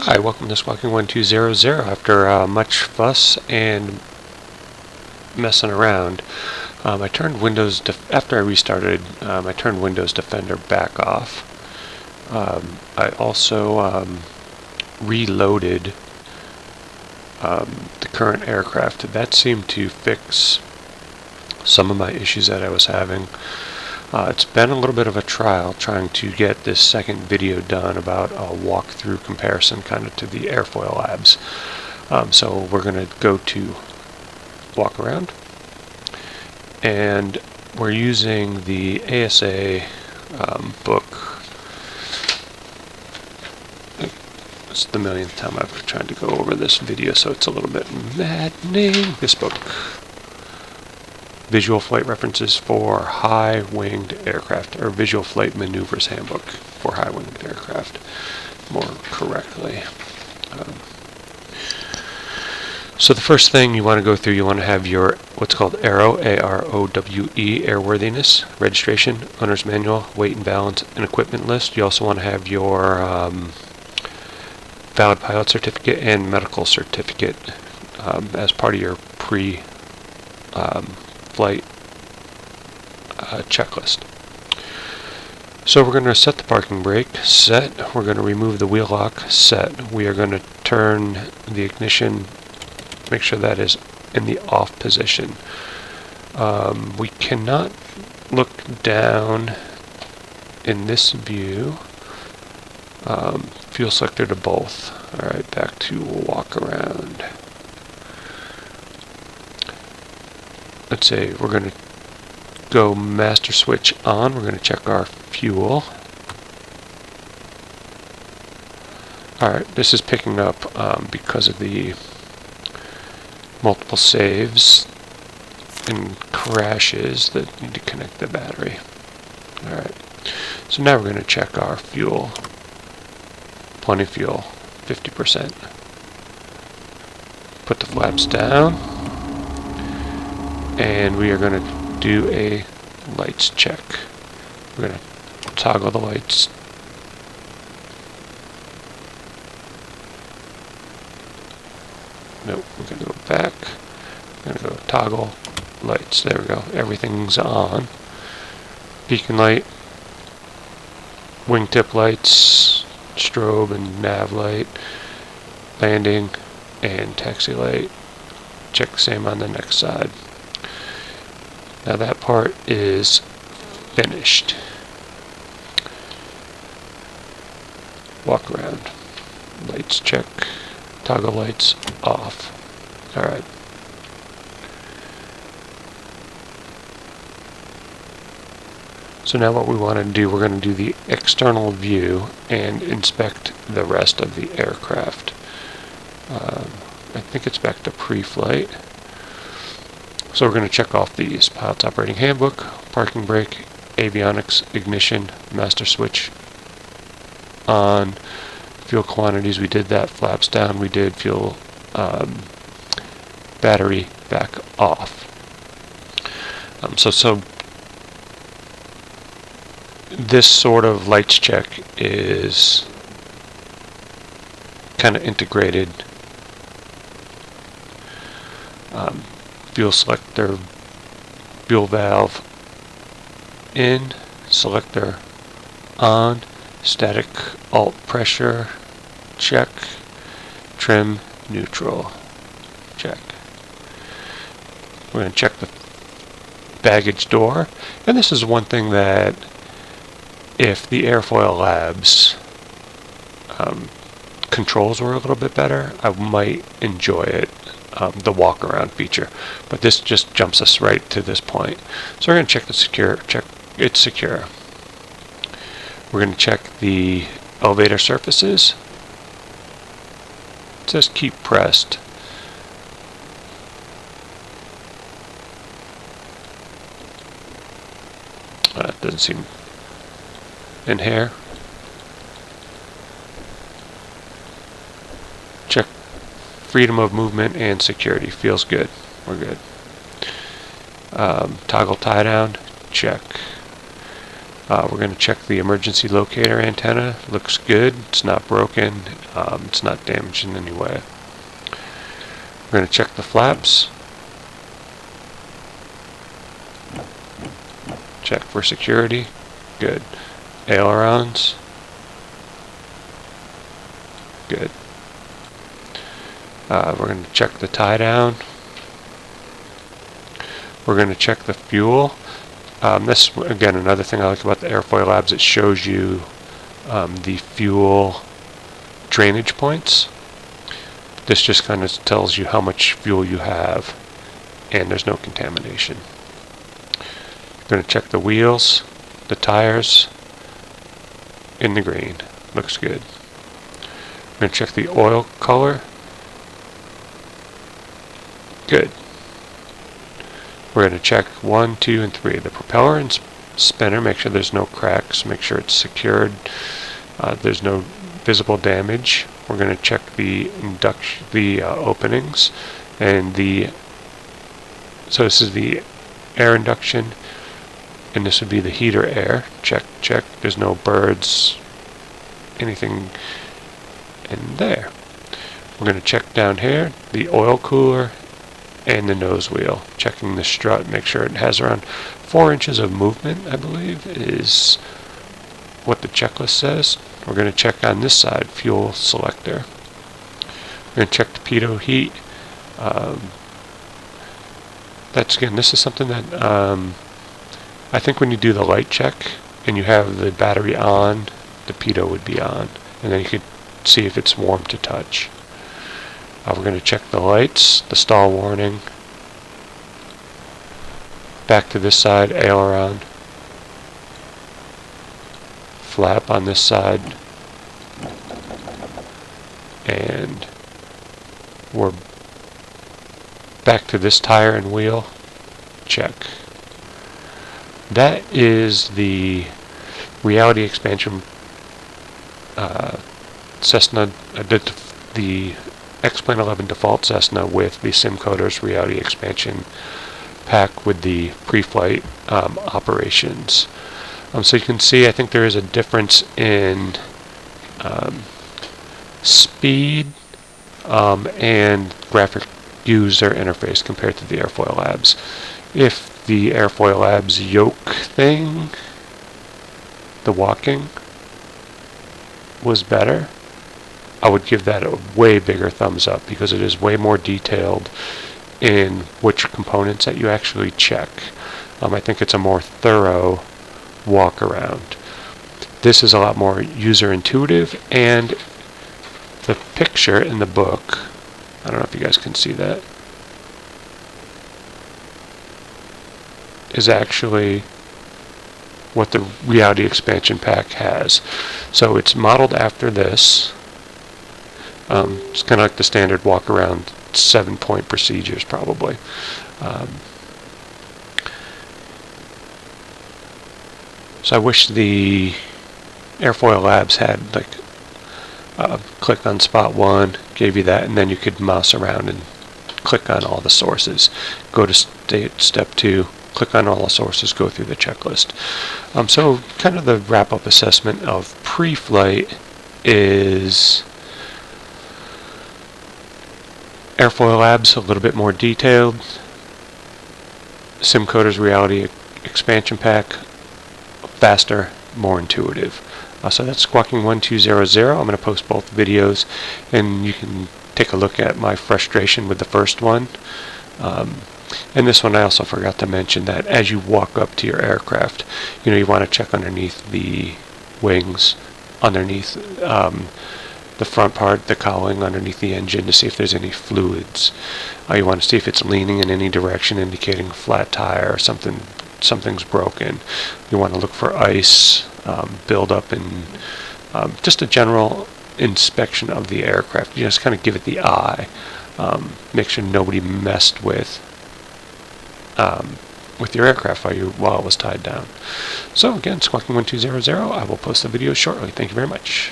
Hi, welcome to Squawking 1200. After much fuss and messing around, I turned Windows after I restarted. I turned Windows Defender back off. I also reloaded the current aircraft. That seemed to fix some of my issues that I was having. It's been a little bit of a trial trying to get this second video done about a walkthrough comparison kind of to the Airfoil Labs. So we're going to go to walk around, and we're using the ASA book. It's the millionth time I've tried to go over this video, so it's a little bit maddening. This book. Visual Flight References for High-Winged Aircraft, or Visual Flight Maneuvers Handbook for High-Winged Aircraft, more correctly. So the first thing you want to go through, you want to have your what's called AROWE, A-R-O-W-E, airworthiness, registration, owner's manual, weight and balance, and equipment list. You also want to have your valid pilot certificate and medical certificate as part of your flight checklist. So we're going to set the parking brake, set. We're going to remove the wheel lock, set. We are going to turn the ignition, make sure that is in the off position. We cannot look down in this view. Fuel selector to both. Alright, back to walk around. Let's say we're going to go master switch on. We're going to check our fuel. Alright, this is picking up because of the multiple saves and crashes that need to connect the battery. Alright, so now we're going to check our fuel. Plenty of fuel, 50%. Put the flaps down, and we are going to do a lights check. We're going to toggle the lights. Nope, we're going to go back. We're going to go toggle lights. There we go. Everything's on. Beacon light, wingtip lights, strobe and nav light, landing, and taxi light. Check the same on the next side. Now that part is finished. Walk around. Lights check. Toggle lights off. Alright. So now what we want to do, we're going to do the external view and inspect the rest of the aircraft. I think it's back to pre-flight. So we're going to check off these: pilot's operating handbook, parking brake, avionics, ignition, master switch on, fuel quantities, we did that, flaps down, we did, fuel battery back off. So this sort of lights check is kind of integrated. Fuel selector, fuel valve in, selector on, static alt pressure check, trim neutral check. We're going to check the baggage door, and this is one thing that if the Airfoil Labs controls were a little bit better, I might enjoy it. The walk around feature, but this just jumps us right to this point. So we're going to check it's secure. We're going to check the elevator surfaces. It says keep pressed. That doesn't seem in here. Check freedom of movement and security. Feels good. We're good. Toggle tie down. Check. We're going to check the emergency locator antenna. Looks good. It's not broken. It's not damaged in any way. We're going to check the flaps. Check for security. Good. Ailerons. Good. We're going to check the tie down. We're going to check the fuel. This, again, another thing I like about the Airfoil Labs, it shows you the fuel drainage points. This just kind of tells you how much fuel you have, and there's no contamination. We're going to check the wheels, the tires, in the green. Looks good. We're going to check the oil color. Good. We're going to check 1, 2, and 3. The propeller and spinner, make sure there's no cracks, make sure it's secured, there's no visible damage. We're going to check the openings, and so this is the air induction, and this would be the heater air. Check, check. There's no birds, anything in there. We're going to check down here the oil cooler and the nose wheel. Checking the strut, make sure it has around 4 inches of movement, I believe, is what the checklist says. We're going to check on this side, fuel selector. We're going to check the pitot heat. This is something that I think when you do the light check and you have the battery on, the pitot would be on, and then you could see if it's warm to touch. We're going to check the lights, the stall warning. Back to this side, aileron. Flap on this side. And we're back to this tire and wheel. Check. That is the reality expansion Cessna. I did the X-Plane 11 default Cessna with the Simcoders reality expansion pack with the Preflight operations. So you can see, I think there is a difference in speed and graphic user interface compared to the Airfoil Labs. If the Airfoil Labs yoke thing, the walking, was better, I would give that a way bigger thumbs up, because it is way more detailed in which components that you actually check. I think it's a more thorough walk around. This is a lot more user intuitive, and the picture in the book, I don't know if you guys can see that, is actually what the reality expansion pack has. So it's modeled after this. It's kind of like the standard walk around 7-point procedures, probably. So I wish the Airfoil Labs had like click on spot 1, gave you that, and then you could mouse around and click on all the sources. Go to step 2, click on all the sources, go through the checklist. So kind of the wrap-up assessment of Preflight is Airfoil Labs a little bit more detailed, Simcoders reality expansion pack faster, more intuitive. So that's Squawking 1200. I'm going to post both videos, and you can take a look at my frustration with the first one. And this one, I also forgot to mention that as you walk up to your aircraft, you want to check underneath the wings, underneath the front part, the cowling, underneath the engine, to see if there's any fluids. You want to see if it's leaning in any direction, indicating a flat tire or something's broken. You want to look for ice buildup, and just a general inspection of the aircraft. You just kind of give it the eye. Make sure nobody messed with your aircraft while it was tied down. So again, Squawking 1200. I will post the videos shortly. Thank you very much.